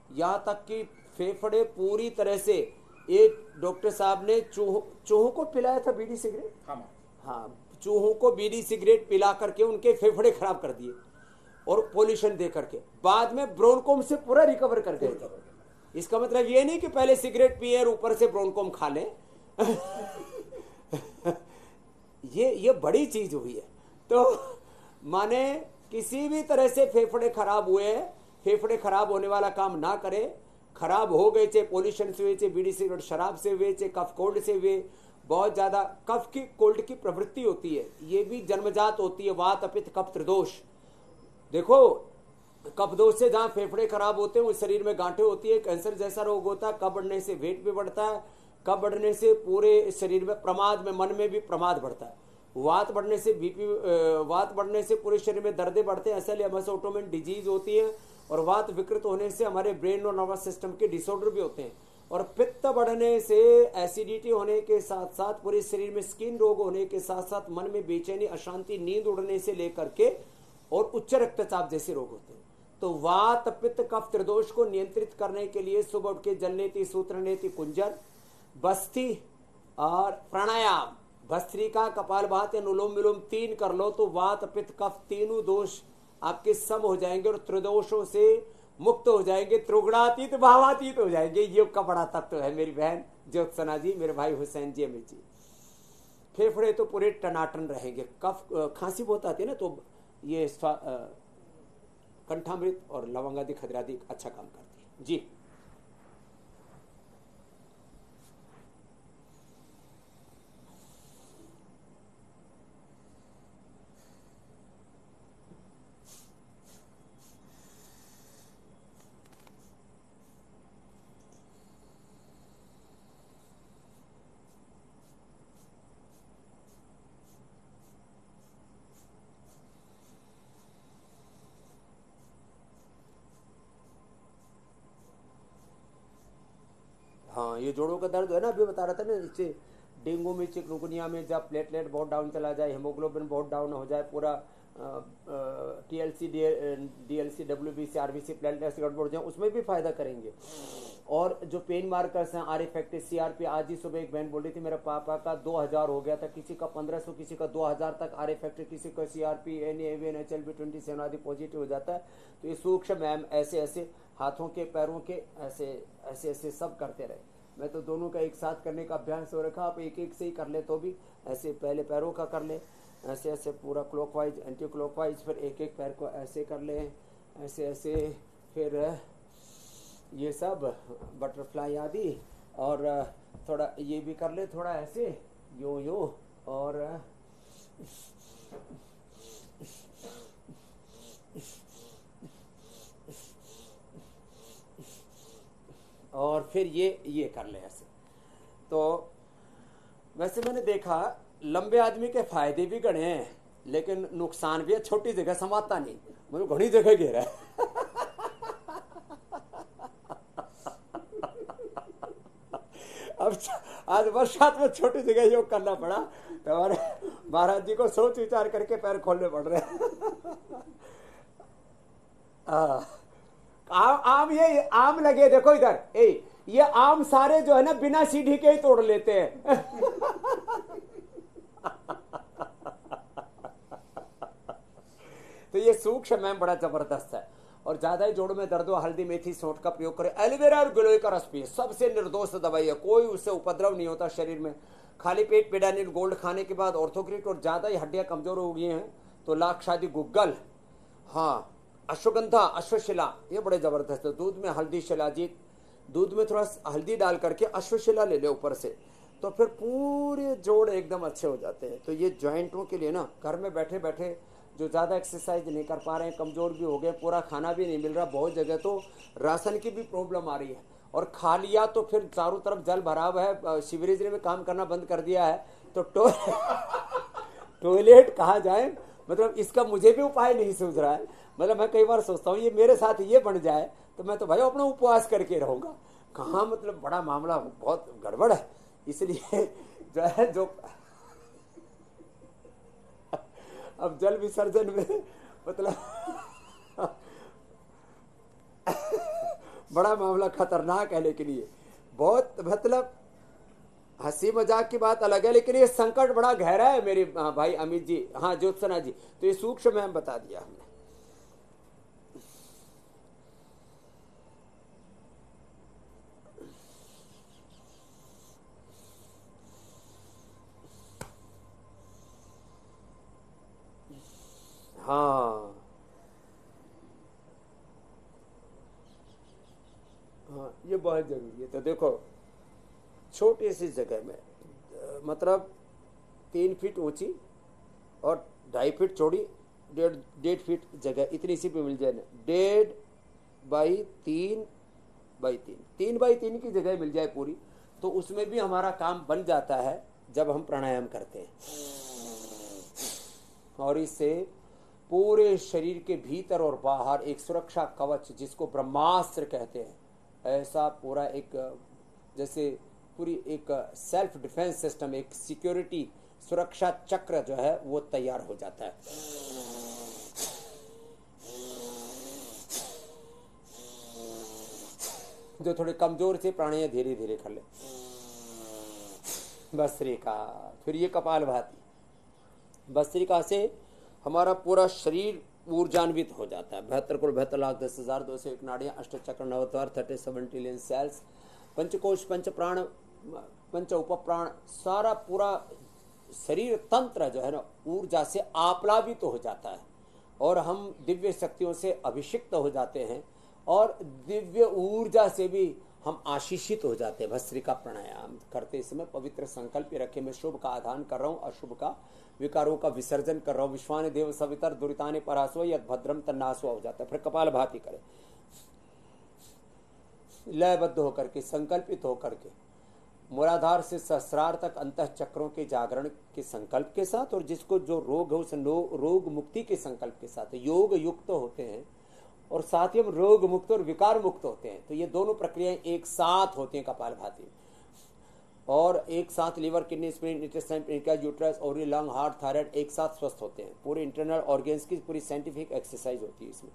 यहाँ तक कि फेफड़े पूरी तरह से। एक डॉक्टर साहब ने चूहों को पिलाया था बीड़ी सिगरेट, हाँ, चूहों को बीड़ी सिगरेट पिला करके उनके फेफड़े खराब कर दिए और पोल्यूशन दे करके। बाद में ब्रोनकोम से पूरा रिकवर कर गए थे। इसका मतलब ये नहीं कि पहले सिगरेट पिए और ऊपर से ब्रोनकोम खा लें। ये बड़ी चीज हुई है। तो माने किसी भी तरह से फेफड़े खराब हुए, फेफड़े खराब होने वाला काम ना करें। खराब हो गए, चाहे पोल्यूशन से हुए, चाहे बीड़ी सिगरेट शराब से हुए, चाहे कफ कोल्ड से हुए। बहुत ज्यादा कफ की कोल्ड की प्रवृत्ति होती है, ये भी जन्मजात होती है। वात, पित्त, कफ, त्रिदोष। देखो, कफ दोष से जहां फेफड़े खराब होते हैं उस शरीर में गांठें होती है, कैंसर जैसा रोग होता है। कफ बढ़ने से वेट भी बढ़ता है, कफ बढ़ने से पूरे शरीर में प्रमाद में, मन में भी प्रमाद बढ़ता है। वात बढ़ने से बीपी, वात बढ़ने से पूरे शरीर में दर्दें बढ़ते हैं, ऐसे ऑटोमेन डिजीज होती है। और वात विकृत होने से हमारे ब्रेन और नर्वस सिस्टम के डिसऑर्डर भी होते हैं। और पित्त बढ़ने से एसिडिटी होने के साथ साथ पूरे शरीर में स्किन रोग होने के साथ साथ मन में बेचैनी, अशांति, नींद उड़ने से लेकर के और उच्च रक्तचाप जैसे रोग होते हैं। तो वात, पित्त, कफ, त्रिदोष को नियंत्रित करने के लिए सुबह उठ के जलनेति, सूत्रनेति, कुंजन, बस्ती और प्राणायाम, भस्त्रिका, कपालभाति, अनुलोम विलोम 3 कर लो तो वात, पित्त, कफ तीनों दोष आपके सम हो जाएंगे और त्रिदोषों से मुक्त हो जाएंगे, त्रिगुणातीत भावातीत हो जाएंगे। योग का बड़ा तत्व है मेरी बहन ज्योत्सना जी, मेरे भाई हुसैन जी, अमित जी। फेफड़े तो पूरे टनाटन रहेंगे। कफ, खांसी बहुत आती है ना, तो ये कंठामृत और लवंगादि, खदरादि अच्छा काम करती है जी। हाँ, ये जोड़ों का दर्द है ना, अभी बता रहा था ना, इससे डेंगू में, चिकनगुनिया में जब प्लेटलेट बहुत डाउन चला जाए, हेमोग्लोबिन बहुत डाउन हो जाए, पूरा TLC, DLC, WBC, RBC platelets गड़बड़ हो जाए, उसमें भी फायदा करेंगे। और जो पेन मार्कर्स हैं, आर इफेक्टिव, CRP, आज ही सुबह एक बहन बोल रही थी मेरे पापा का 2000 हो गया था, किसी का 1500, किसी का 2000 तक आर इफेक्टिव, किसी का CRP, NAVN, HLB27 आदि पॉजिटिव हो जाता है। तो ये सूक्ष्म मैम ऐसे ऐसे हाथों के, पैरों के, ऐसे ऐसे ऐसे सब करते रहे। मैं तो दोनों का एक साथ करने का अभ्यास हो रखा, आप एक एक से ही कर ले तो भी। ऐसे पहले पैरों का कर ले, ऐसे ऐसे पूरा क्लॉकवाइज, एंटी क्लॉकवाइज, फिर एक एक पैर को ऐसे कर ले, ऐसे ऐसे, फिर ये सब बटरफ्लाई आदि, और थोड़ा ये भी कर ले, थोड़ा ऐसे यो यो, और फिर ये कर ले ऐसे। तो वैसे मैंने देखा लंबे आदमी के फायदे भी गणे हैं, लेकिन नुकसान भी है। छोटी जगह समाता नहीं, मुझे घनी जगह घेरा है। अब आज बरसात में छोटी जगह योग करना पड़ा, तो हमारे महाराज जी को सोच विचार करके पैर खोलने पड़ रहे हैं। आम ये आम लगे, देखो इधर, ये आम सारे जो है ना बिना सीढ़ी के ही तोड़ लेते हैं। तो ये सूक्ष्म है, बड़ा जबरदस्त है। और ज्यादा ही जोड़ में दर्द हो, हल्दी मेथी सौंठ का प्रयोग करें। एलोवेरा और गिलोय का रस पिए, सबसे निर्दोष दवाई है, कोई उससे उपद्रव नहीं होता शरीर में। खाली पेट पेडानिल गोल्ड खाने के बाद ऑर्थोक्रिट, और ज्यादा ही हड्डियां कमजोर हो गई हैं तो लाक्षादी गुग्गल, हाँ अश्वगंधा अश्वशिला, ये बड़े जबरदस्त है। दूध में हल्दी शिलाजीत, दूध में थोड़ा हल्दी डाल करके अश्वशिला ले ले ऊपर से, तो फिर पूरे जोड़ एकदम अच्छे हो जाते हैं। तो ये ज्वाइंटों के लिए ना, घर में बैठे बैठे जो ज़्यादा एक्सरसाइज नहीं कर पा रहे हैं, कमज़ोर भी हो गए, पूरा खाना भी नहीं मिल रहा, बहुत जगह तो राशन की भी प्रॉब्लम आ रही है, और खा लिया तो फिर चारों तरफ जल भराव है, सीवरेज ने भी काम करना बंद कर दिया है, तो टॉयलेट कहाँ जाए, मतलब इसका मुझे भी उपाय नहीं सूझ रहा है। मतलब मैं कई बार सोचता हूँ ये मेरे साथ ये बन जाए तो मैं तो भाई अपना उपवास करके रहूँगा, कहाँ मतलब बड़ा मामला बहुत गड़बड़ है। इसलिए जो है, जो अब जल विसर्जन में मतलब बड़ा मामला खतरनाक है, लेकिन ये बहुत मतलब हंसी मजाक की बात अलग है, लेकिन ये संकट बड़ा गहरा है मेरे भाई अमित जी, हाँ ज्योत्सना जी। तो ये सूक्ष्म में बता दिया हमने। हाँ हाँ, ये बहुत जरूरी है। तो देखो छोटी सी जगह में मतलब 3 फीट ऊंची और 2.5 फीट चौड़ी, 1.5 फीट जगह, इतनी सी भी मिल जाए ना, 1.5 बाई 3 3 बाई 3 की जगह मिल जाए पूरी, तो उसमें भी हमारा काम बन जाता है जब हम प्राणायाम करते हैं। और इससे पूरे शरीर के भीतर और बाहर एक सुरक्षा कवच, जिसको ब्रह्मास्त्र कहते हैं, ऐसा पूरा एक जैसे पूरी एक सेल्फ डिफेंस सिस्टम, एक सिक्योरिटी सुरक्षा चक्र जो है वो तैयार हो जाता है। जो थोड़े कमजोर से प्राणायाम धीरे धीरे कर ले, भस्त्रिका, फिर ये कपालभाति। भस्त्रिका से हमारा पूरा शरीर ऊर्जान्वित हो जाता है। 72,72,10,201 नाड़ियाँ, अष्टचक्र, नवद्वार, 37 ट्रिलियन सेल्स, पंचकोश, पंच प्राण, पंच उपप्राण, सारा पूरा शरीर तंत्र जो है ना ऊर्जा से आप्लावित तो हो जाता है, और हम दिव्य शक्तियों से अभिषिक्त हो जाते हैं, और दिव्य ऊर्जा से भी हम आशीषित हो जाते हैं। भस्त्रिका प्राणायाम करते समय पवित्र संकल्प रखे, मैं शुभ का आधान कर रहा हूँ, अशुभ का विकारों का विसर्जन कर रहा हूँ। विश्वानि देव सवितर दुरितानि परासो यद भद्रम तन्नासो हो जाता है। फिर कपालभाति करें, लयबद्ध होकर के, संकल्पित होकर के, मूलाधार से सहस्रार तक अंतः चक्रों के जागरण के संकल्प के साथ, और जिसको जो रोग है उस रोग मुक्ति के संकल्प के साथ योग युक्त होते हैं, और साथ ही हम रोग मुक्त और विकार मुक्त होते हैं। तो ये दोनों प्रक्रियाएं एक साथ होती हैं कपालभाति, और एक साथ liver, kidney, spleen, intestine, pancreas, uterus, ovary, lung, heart, thyroid एक साथ स्वस्थ होते हैं। पूरे इंटरनल ऑर्गन्स की पूरी साइंटिफिक एक्सरसाइज होती है इसमें।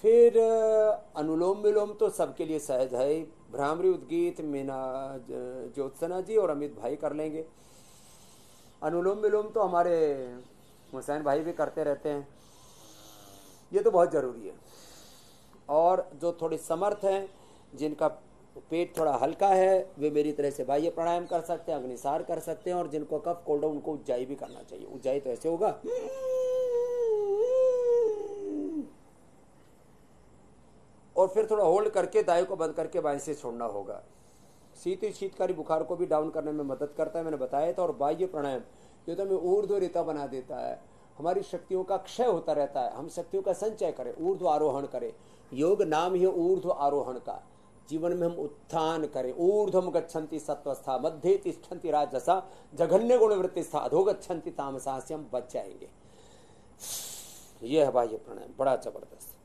फिर अनुलोम विलोम तो सबके लिए सहज है। भ्रामरी, उद्गीत, मीना, ज्योत्सना जी और अमित भाई कर लेंगे। अनुलोम विलोम तो हमारे हुसैन भाई भी करते रहते हैं, ये तो बहुत जरूरी है। और जो थोड़े समर्थ हैं, जिनका पेट थोड़ा हल्का है, वे मेरी तरह से बाह्य प्राणायाम कर सकते हैं, अग्निसार कर सकते हैं, और जिनको कफ कोल्ड उनको उज्जाई भी करना चाहिए। उज्जाई तो ऐसे होगा फिर थोड़ा होल्ड करके दाएं को बंद करके बाएं से छोड़ना होगा। शीतकारी बुखार को भी डाउन करने में मदद करता है, मैंने बताया था। और बाह्य प्राणायाम जो तो हमें ऊर्ध्व रेता बना देता है, हमारी शक्तियों का क्षय होता रहता है, हम शक्तियों का संचय करें, ऊर्ध्व आरोहण करें। योग नाम ही ऊर्ध्व आरोहण का। जीवन में हम उत्थान करें। ऊर्ध्वम गच्छन्ति सत्वस्था, मध्ये तिष्ठन्ति राजसा, जघन्य गुण वृत्तिस्था, अधोगच्छन्ति तामसा, से हम बच जाएंगे। यह है बाह्य प्राणायाम, बड़ा जबरदस्त।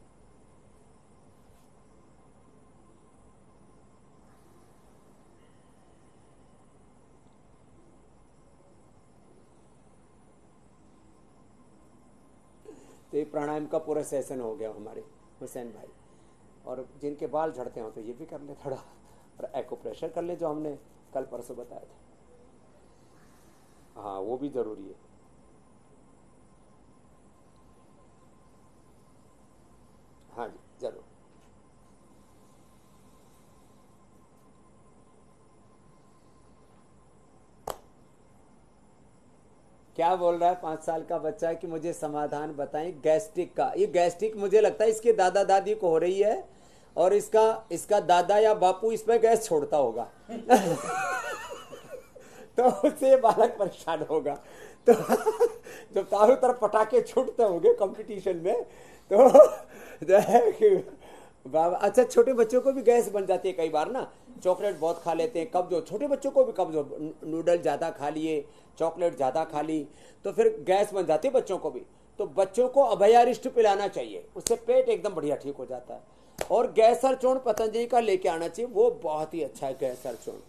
तो ये प्राणायाम का पूरा सेशन हो गया हमारे हुसैन भाई। और जिनके बाल झड़ते हो तो ये भी कर ले थोड़ा, और एक्यूप्रेशर कर ले जो हमने कल परसों बताया था। हाँ वो भी जरूरी है। हाँ जी जरूर। क्या बोल रहा है 5 साल का बच्चा कि मुझे समाधान बताएं गैस्ट्रिक का। ये गैस्ट्रिक मुझे लगता है इसके दादा दादी को हो रही है, और इसका दादा या बापू इसमें गैस छोड़ता होगा तो उससे ये बालक परेशान होगा। तो जब चारों तरफ पटाखे छूटते होंगे कंपटीशन में, तो जो है कि बाबा, अच्छा छोटे बच्चों को भी गैस बन जाती है कई बार ना, चॉकलेट बहुत खा लेते हैं, कब्ज हो, छोटे बच्चों को भी कब्ज हो, नूडल ज़्यादा खा लिए, चॉकलेट ज़्यादा खा ली, तो फिर गैस बन जाती है बच्चों को भी। तो बच्चों को अभयारिष्ट पिलाना चाहिए, उससे पेट एकदम बढ़िया ठीक हो जाता है। और गैसर चूर्ण पतंजलि का लेके आना चाहिए, वो बहुत ही अच्छा है गैसर चूर्ण।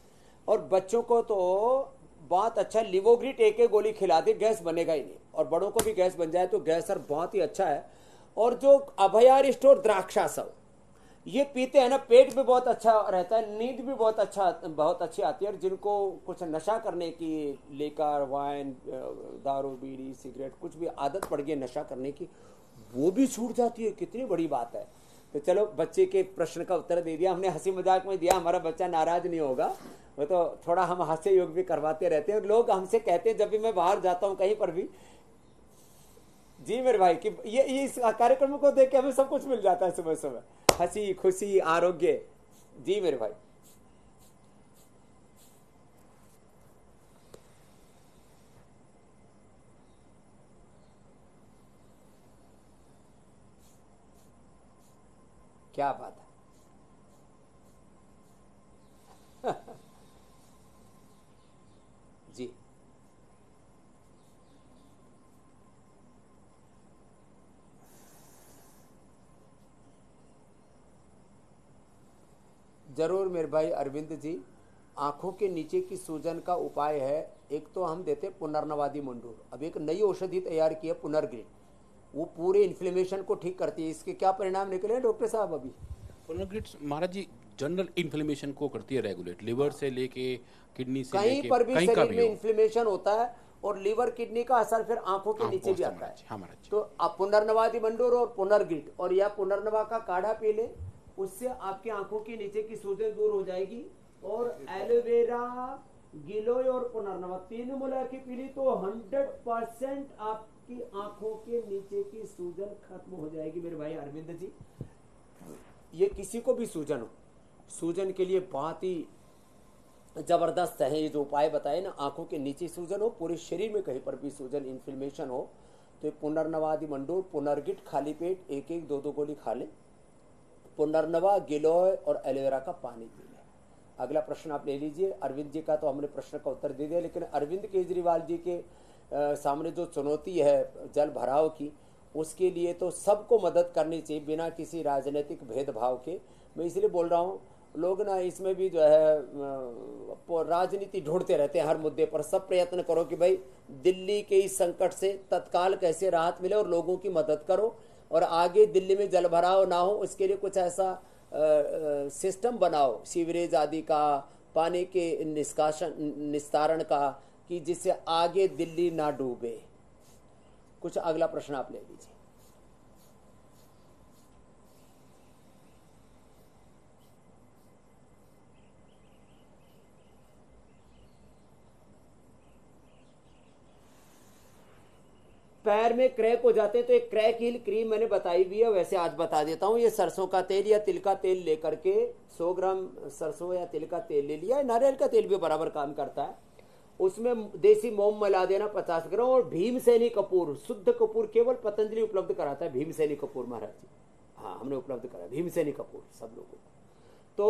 और बच्चों को तो बहुत अच्छा लिवोग्रिट एक गोली खिला दे, गैस बनेगा ही नहीं। और बड़ों को भी गैस बन जाए तो गैसर बहुत ही अच्छा है। और जो अभयारिष्ट और द्राक्षासव ये पीते हैं ना, पेट भी बहुत अच्छा रहता है, नींद भी बहुत अच्छी आती है। और जिनको कुछ नशा करने की, लेकर वाइन, दारू, बीड़ी, सिगरेट, कुछ भी आदत पड़ गई नशा करने की, वो भी छूट जाती है। कितनी बड़ी बात है। तो चलो बच्चे के प्रश्न का उत्तर दे दिया हमने, हंसी मजाक में दिया, हमारा बच्चा नाराज नहीं होगा। वो तो थोड़ा हम हास्य योग भी करवाते रहते हैं। लोग हमसे कहते हैं जब भी मैं बाहर जाता हूँ कहीं पर भी, जी मेरे भाई, कि ये इस कार्यक्रम को देख के हमें सब कुछ मिल जाता है सुबह सुबह, हंसी खुशी आरोग्य। जी मेरे भाई। क्या बात है जी जरूर मेरे भाई अरविंद जी। आंखों के नीचे की सूजन का उपाय है, एक तो हम देते पुनर्नवादी मंडूर। अब एक नई औषधि तैयार की है पुनर्ग्रीन, वो पूरे इन्फ्लेमेशन को ठीक करती है। इसके क्या परिणाम निकले हैं डॉक्टर साहब अभी? पुनर्ग्रिट्स महाराज जी जनरल इन्फ्लेमेशन को करती है रेगुलेट, लिवर से लेके किडनी से कहीं लेके पर भी कहीं का शरीर भी में हो। इन्फ्लेमेशन होता है, और लीवर किडनी का असर फिर आंखों के नीचे बहुत भी से आता महाराज है। जी, हाँ महाराज जी। तो आप पुनर्नवादी मंडूर और पुनर्ग्रिट और या पुनर्नवा का काढ़ा पी ले, उससे आपकी आंखों के नीचे की सूजन दूर हो जाएगी। और एलोवेरा, गिलोय और पुनर्नवा तीन मिला के पी ली तो 100% आपकी आंखों के नीचे की सूजन खत्म हो जाएगी मेरे भाई अरविंद जी। ये किसी को भी सूजन हो, सूजन के लिए बहुत ही जबरदस्त है ये जो उपाय बताए ना। आंखों के नीचे सूजन हो, पूरे शरीर में कहीं पर भी सूजन, इन्फ्लेमेशन हो, तो पुनर्नवादि मंडूर, पुनर्गिट खाली पेट एक एक दो दो गोली खा ले, पुनर्नवा, गिलोय और एलोवेरा का पानी पी ले। अगला प्रश्न आप ले लीजिए। अरविंद जी का तो हमने प्रश्न का उत्तर दे दिया, लेकिन अरविंद केजरीवाल जी के सामने जो चुनौती है जल भराव की, उसके लिए तो सबको मदद करनी चाहिए बिना किसी राजनीतिक भेदभाव के। मैं इसलिए बोल रहा हूँ, लोग ना इसमें भी जो है राजनीति ढूंढते रहते हैं हर मुद्दे पर। सब प्रयत्न करो कि भाई दिल्ली के इस संकट से तत्काल कैसे राहत मिले और लोगों की मदद करो, और आगे दिल्ली में जल भराव ना हो उसके लिए कुछ ऐसा सिस्टम बनाओ, सीवरेज आदि का, पानी के निस्तारण का, कि जिससे आगे दिल्ली ना डूबे। कुछ अगला प्रश्न आप ले लीजिए। पैर में क्रैक हो जाते हैं तो एक क्रैक हील क्रीम मैंने बताई भी है, वैसे आज बता देता हूँ। ये सरसों का तेल या तिल का तेल लेकर के 100 ग्राम सरसों या तिल का तेल ले लिया, नारियल का तेल भी बराबर काम करता है। उसमें देसी मोम मिला देना 50 ग्राम, और भीमसेनी कपूर, शुद्ध कपूर केवल पतंजलि उपलब्ध कराता है। भीमसेनी कपूर महाराज जी, हाँ हमने उपलब्ध कराया भीमसेनी कपूर सब लोगों को। तो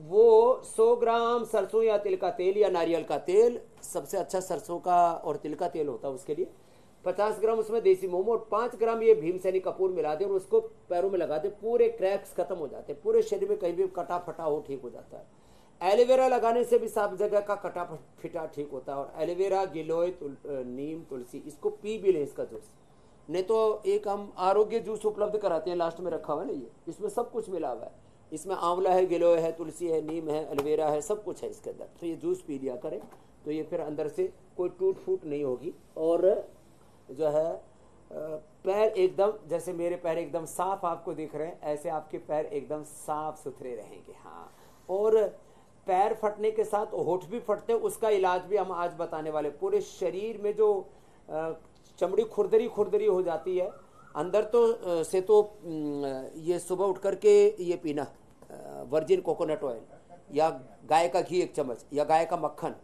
वो 100 ग्राम सरसों या तिल का तेल या नारियल का तेल, सबसे अच्छा सरसों का और तिल का तेल होता है उसके लिए। 50 ग्राम उसमें देसी मोम और 5 ग्राम ये भीमसेनी कपूर मिला दे और उसको पैरों में लगा दे, पूरे क्रैक्स खत्म हो जाते हैं, पूरे शरीर में कहीं भी कटा फटा हो ठीक हो जाता है। एलोवेरा लगाने से भी सब जगह का कटा फिटा ठीक होता है। और एलोवेरा, गिलोय, नीम, तुलसी, इसको पी भी लें इसका जूस। नहीं तो एक हम आरोग्य जूस उपलब्ध कराते हैं, लास्ट में रखा हुआ है ना, ये इसमें सब कुछ मिला हुआ है। इसमें आंवला है, गिलोय है, तुलसी है, नीम है, एलोवेरा है, सब कुछ है इसके अंदर। तो ये जूस पी लिया करें तो ये फिर अंदर से कोई टूट फूट नहीं होगी। और जो है पैर एकदम, जैसे मेरे पैर एकदम साफ आपको दिख रहे हैं, ऐसे आपके पैर एकदम साफ सुथरे रहेंगे। हाँ, और पैर फटने के साथ होठ भी फटते हैं, उसका इलाज भी हम आज बताने वाले। पूरे शरीर में जो चमड़ी खुरदरी खुरदरी हो जाती है अंदर तो से, तो ये सुबह उठ करके ये पीना वर्जिन कोकोनट ऑयल या गाय का घी 1 चम्मच या गाय का मक्खन,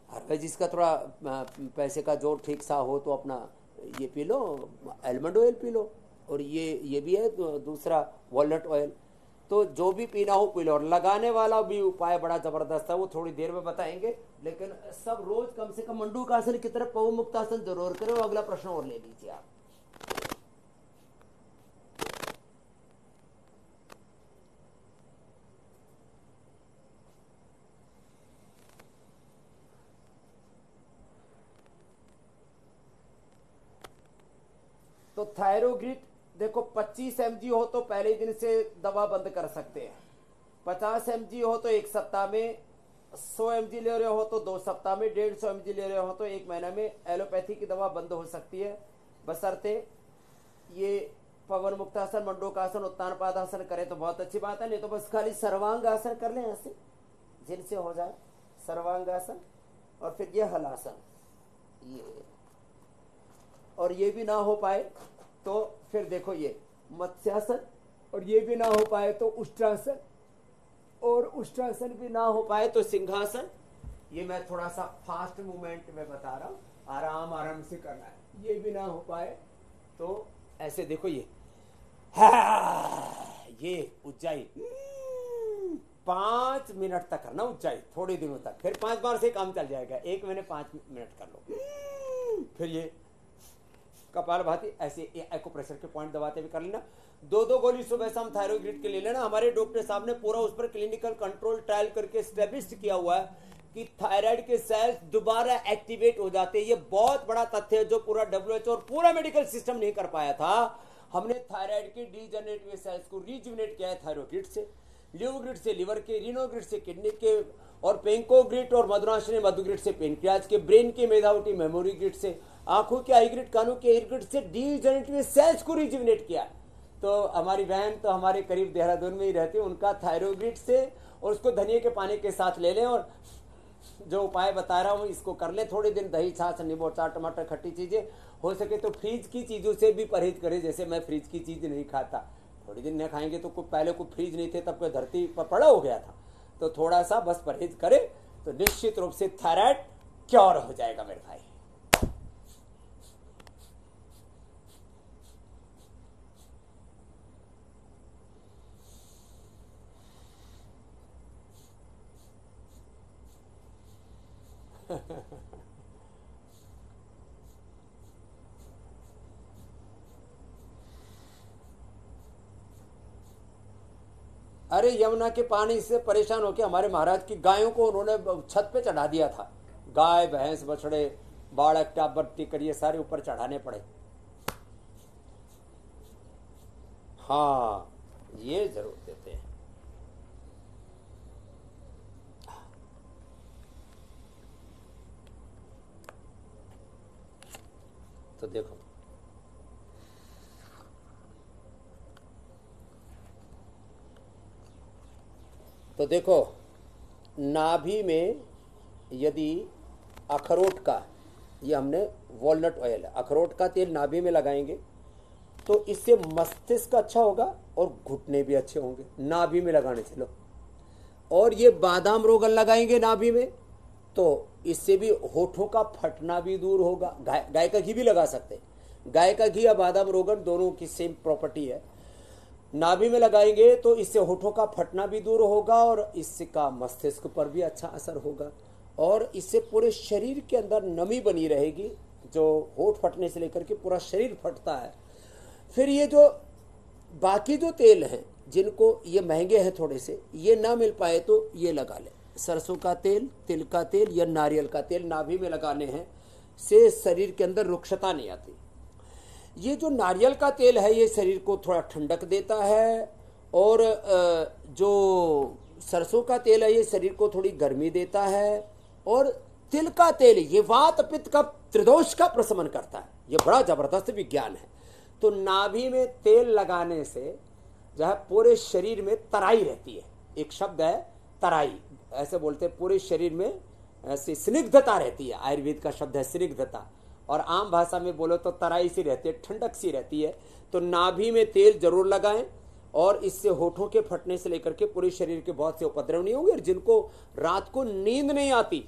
हर भाई जिसका थोड़ा पैसे का जोर ठीक सा हो तो अपना ये P low, almond oil P low. और ये भी है दूसरा वॉलनट ऑयल। तो जो भी पीना हो पी लो। और लगाने वाला भी उपाय बड़ा जबरदस्त है, वो थोड़ी देर में बताएंगे। लेकिन सब रोज कम से कम मंडूकासन की तरफ पवन मुक्तासन जरूर करें। वो अगला प्रश्न और ले लीजिए आप। तो थायरोग्रिड देखो 25 mg हो तो पहले दिन से दवा बंद कर सकते हैं। 50 mg हो तो 1 सप्ताह में, 100 mg ले रहे हो तो 2 सप्ताह में, 150 mg ले रहे हो तो 1 महीना में एलोपैथी की दवा बंद हो सकती है, बशर्ते ये पवन मुक्तासन, मंडूकासन, उत्तान पादासन करें तो बहुत अच्छी बात है। नहीं तो बस खाली सर्वांगासन कर लें ऐसे, जिनसे हो जाए सर्वांगासन। और फिर ये हलासन, ये, और ये भी ना हो पाए तो फिर देखो ये मत्स्यासन, और ये भी ना हो पाए तो उष्ट्रासन, और उष्ट्रासन भी ना हो पाए तो सिंहासन। ये मैं थोड़ा सा फास्ट मूवमेंट में बता रहा हूँ, आराम आराम से करना है। ये भी ना हो पाए तो ऐसे देखो ये ये उज्जाई 5 मिनट तक करना, उज्जाई थोड़े दिनों तक, फिर 5 बार से काम चल जाएगा। 1 महीने 5 मिनट कर लो। फिर ये कपालभाति, ऐसे एक्यूप्रेशर के पॉइंट दबाते हुए कर लेना। 2 गोली सुबह शाम थायरोग्रिड के ले लेना। हमारे डॉक्टर साहब ने पूरा उस पर क्लिनिकल कंट्रोल ट्रायल करके स्टेब्लिश किया हुआ है कि थायराइड के सेल्स दोबारा एक्टिवेट हो जाते हैं। ये बहुत बड़ा तथ्य है जो पूरा WHO और पूरा मेडिकल सिस्टम नहीं कर पाया था। हमने थायराइड के डीजनरेटिव सेल्स को रिजुविनेट किया है थायरोग्रिड से, लिवोग्रिड से लिवर के, रिनोग्रिड से किडनी के, और पेंकोग्रिड और मधुराशनी मधुग्रिड से पेनक्रियाज के, ब्रेन के मेधावटी मेमोरी ग्रिड से, आंखों के आई ग्रिड, कानों के एयर ग्रिड से डीजनरेटिव सेल्स को रिजुविनेट किया। तो हमारी बहन तो हमारे करीब देहरादून में ही रहती है, उनका थायरोग्रिड से, और उसको धनिया के पानी के साथ ले लें। और जो उपाय बता रहा हूँ इसको कर ले थोड़े दिन। दही, छाछ, नींबू, अचार, टमाटर, खट्टी चीजें, हो सके तो फ्रीज की चीजों से भी परहेज करें। जैसे मैं फ्रीज की चीज नहीं खाता, थोड़ी दिन नहीं खाएंगे तो पहले को फ्रीज नहीं थे तब कोई धरती पर पड़ा हो गया था, तो थोड़ा सा बस परहेज करें तो निश्चित रूप से थायराइड क्योर हो जाएगा मेरे भाई। अरे यमुना के पानी से परेशान होकर हमारे महाराज की गायों को उन्होंने छत पे चढ़ा दिया था। गाय, भैंस, बछड़े, बाड़क, टाबर, टिकर, ये सारे ऊपर चढ़ाने पड़े। हाँ, ये जरूर देते हैं। तो देखो, तो देखो नाभि में यदि अखरोट का ये हमने वॉलनट ऑयल है, अखरोट का तेल नाभि में लगाएंगे तो इससे मस्तिष्क अच्छा होगा और घुटने भी अच्छे होंगे नाभि में लगाने से। लो, और ये बादाम रोगन लगाएंगे नाभि में तो इससे भी होठों का फटना भी दूर होगा। गाय का घी भी लगा सकते हैं, गाय का घी या बादाम रोगन दोनों की सेम प्रॉपर्टी है। नाभि में लगाएंगे तो इससे होठों का फटना भी दूर होगा और इसका मस्तिष्क पर भी अच्छा असर होगा और इससे पूरे शरीर के अंदर नमी बनी रहेगी। जो होठ फटने से लेकर के पूरा शरीर फटता है। फिर ये जो बाकी जो तेल हैं जिनको ये महंगे हैं थोड़े से, ये ना मिल पाए तो ये लगा ले, सरसों का तेल, तिल का तेल या नारियल का तेल नाभि में लगाने हैं से शरीर के अंदर रुक्षता नहीं आती। ये जो नारियल का तेल है ये शरीर को थोड़ा ठंडक देता है और जो सरसों का तेल है ये शरीर को थोड़ी गर्मी देता है और तिल का तेल ये वात पित्त का त्रिदोष का प्रशमन करता है। ये बड़ा जबरदस्त विज्ञान है। तो नाभि में तेल लगाने से जो है पूरे शरीर में तराई रहती है। एक शब्द है तराई, ऐसे बोलते हैं पूरे शरीर में ऐसी स्निग्धता रहती है। आयुर्वेद का शब्द है स्निग्धता और आम भाषा में बोलो तो तराई सी रहती है, ठंडक सी रहती है। तो नाभि में तेल जरूर लगाएं और इससे होठों के फटने से लेकर के पूरे शरीर के बहुत से उपद्रव नहीं होंगे। और जिनको रात को नींद नहीं आती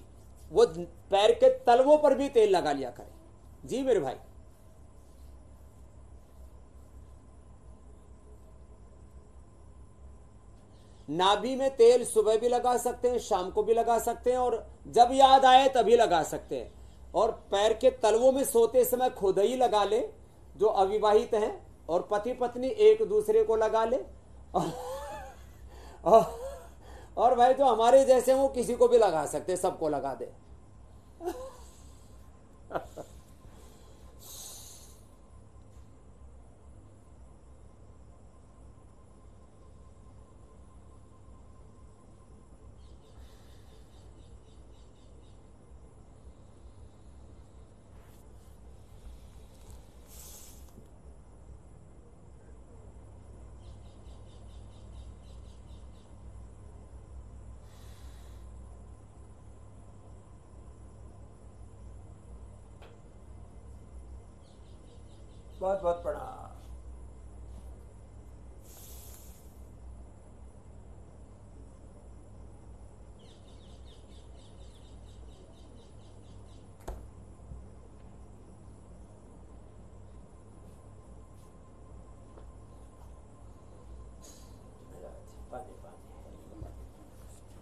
वो पैर के तलवों पर भी तेल लगा लिया करें। जी मेरे भाई, नाभि में तेल सुबह भी लगा सकते हैं, शाम को भी लगा सकते हैं और जब याद आए तभी लगा सकते हैं। और पैर के तलवों में सोते समय खुद ही लगा ले जो अविवाहित हैं और पति पत्नी एक दूसरे को लगा ले और भाई जो हमारे जैसे वो किसी को भी लगा सकते, सबको लगा दे। बहुत बहुत प्रणाम।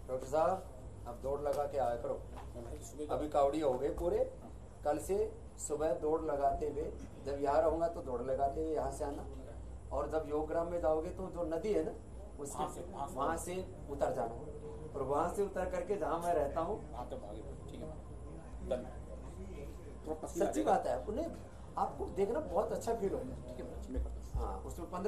डॉक्टर साहब अब दौड़ लगा के आया करो। अभी कावड़ी हो गए पूरे, कल से सुबह दौड़ लगाते हुए, जब यहाँ रहूंगा तो दौड़ लगाते हुए यहाँ से आना और जब योग ग्राम में जाओगे तो जो नदी है ना उसके वहां से उतर जाना और वहां से उतर करके जहाँ मैं रहता हूँ। सच्ची बात है, उन्हें आपको देखना बहुत अच्छा फील होगा। हाँ, उसमें 15